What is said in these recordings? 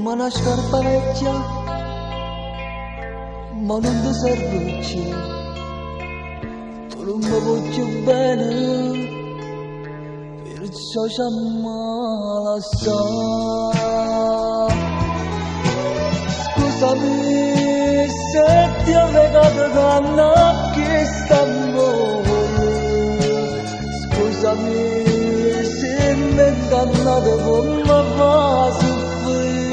ma una scarpa vecchia, ma non ti serve, tu non mi voglio bene, perciò ci ammala assai. Scusami se ti ho legato tanto a questo amore, scusami se mi hai ingannato come fa soffrire,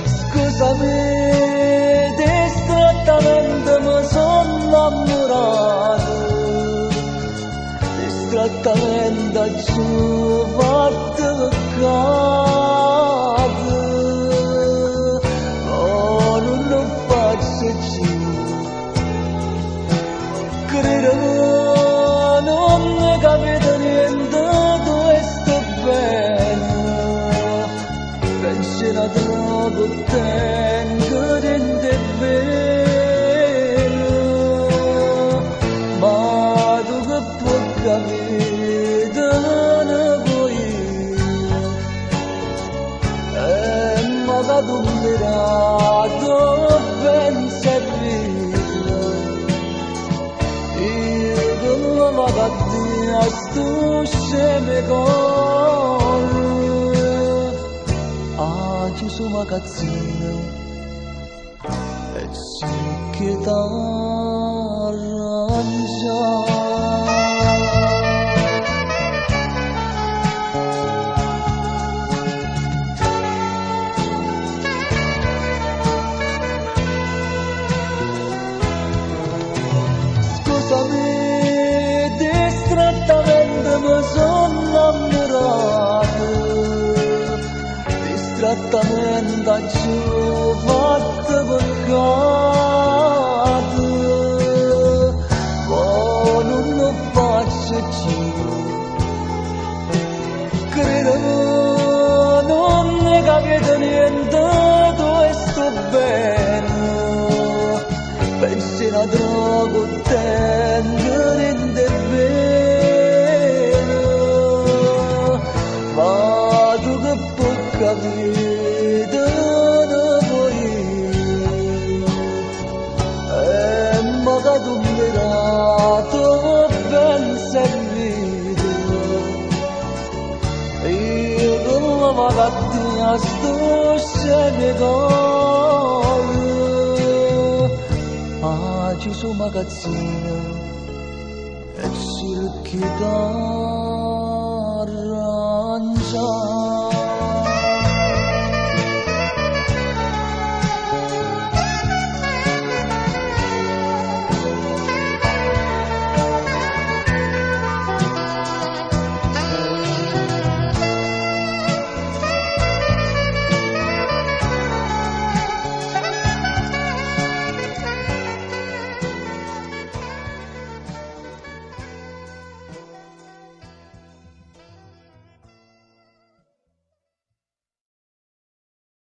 scusami distrattamente mi sono innamorato, distrattamente ci ho fatto peccato, oh non lo faccio più, credo non ne capito niente. Pensionato tengo rende bene, ma tu che puoi capire ne vuoi, ma che tu mirato ben servito, io che non mi vado a sto sceme con chiuso magazzino e si che t'arrangia. Scusami, distrattamente mi sono innamorato, distrattamente ci ho fatto peccato, ma non lo faccio più, credo non ne capite niente, tu sto bene, pensionato con te mi rende bene, ma tu che puoi capire ne vuoi, ma che tu mirato ben servito, io che non mi vado a sto sceme ha chiuso magazzino e cerchi d'arrangiare.